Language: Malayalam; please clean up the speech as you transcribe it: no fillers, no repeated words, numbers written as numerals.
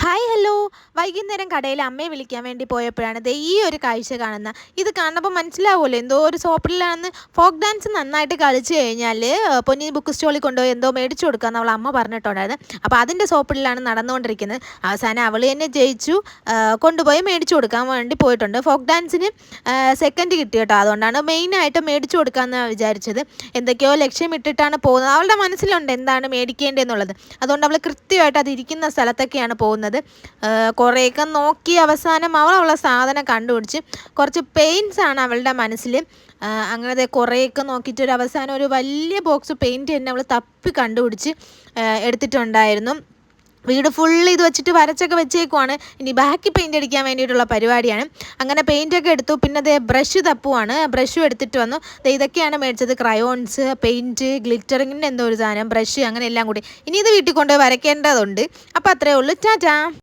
Hi hello. വൈകുന്നേരം കടയിൽ അമ്മയെ വിളിക്കാൻ വേണ്ടി പോയപ്പോഴാണ് ദേ ഈ ഒരു കാഴ്ച കാണുന്നത്. ഇത് കാണുമ്പോൾ മനസ്സിലാവുമല്ലോ എന്തോ ഒരു സോപ്പിലാണെന്ന്. ഫോക്ക് ഡാൻസ് നന്നായിട്ട് കളിച്ചു കഴിഞ്ഞാൽ പൊന്നി ബുക്ക് സ്റ്റോളിൽ കൊണ്ടുപോയി എന്തോ മേടിച്ചു കൊടുക്കാമെന്ന് അവൾ അമ്മ പറഞ്ഞിട്ടുണ്ടായിരുന്നു. അപ്പോൾ അതിൻ്റെ സോപ്പിലാണ് നടന്നുകൊണ്ടിരിക്കുന്നത്. അവസാനം അവൾ തന്നെ ജയിച്ചു. കൊണ്ടുപോയി മേടിച്ചു കൊടുക്കാൻ വേണ്ടി പോയിട്ടുണ്ട്. ഫോക്ക് ഡാൻസിന് സെക്കൻഡ് കിട്ടി കേട്ടോ. അതുകൊണ്ടാണ് മെയിനായിട്ട് മേടിച്ചു കൊടുക്കാമെന്ന് വിചാരിച്ചത്. എന്തൊക്കെയോ ലക്ഷ്യമിട്ടിട്ടാണ് പോകുന്നത്. അവളുടെ മനസ്സിലുണ്ട് എന്താണ് മേടിക്കേണ്ടതെന്നുള്ളത്. അതുകൊണ്ട് അവൾ കൃത്യമായിട്ട് അതിരിക്കുന്ന സ്ഥലത്തൊക്കെയാണ് പോകുന്നത്. കുറേയൊക്കെ നോക്കി അവസാനം അവളെ സാധനം കണ്ടുപിടിച്ച്. കുറച്ച് പെയിൻറ്റ്സ് ആണ് അവളുടെ മനസ്സിൽ. അങ്ങനത്തെ കുറേയൊക്കെ നോക്കിയിട്ട് ഒരു അവസാനം ഒരു വലിയ ബോക്സ് പെയിൻറ്റ് തന്നെ അവൾ തപ്പി കണ്ടുപിടിച്ച് എടുത്തിട്ടുണ്ടായിരുന്നു. വീട് ഫുള്ള് ഇത് വെച്ചിട്ട് വരച്ചൊക്കെ വെച്ചേക്കുവാണ്. ഇനി ബാക്കി പെയിൻ്റ് അടിക്കാൻ വേണ്ടിയിട്ടുള്ള പരിപാടിയാണ്. അങ്ങനെ പെയിൻറ്റൊക്കെ എടുത്തു. പിന്നെ അതേ ബ്രഷ് തപ്പുവാണ്. ബ്രഷും എടുത്തിട്ട് വന്നു. ഇതൊക്കെയാണ് മേടിച്ചത്: ക്രയോൺസ്, പെയിൻറ്റ്, ഗ്ലിറ്ററിങ്ങിൻ്റെ എന്തോ ഒരു സാധനം, ബ്രഷ്, അങ്ങനെ എല്ലാം കൂടി. ഇനി ഇത് വീട്ടിൽ കൊണ്ടുപോയി വരയ്ക്കേണ്ടതുണ്ട്. അപ്പോൾ അത്രയേ ഉള്ളൂ. ടാറ്റാ.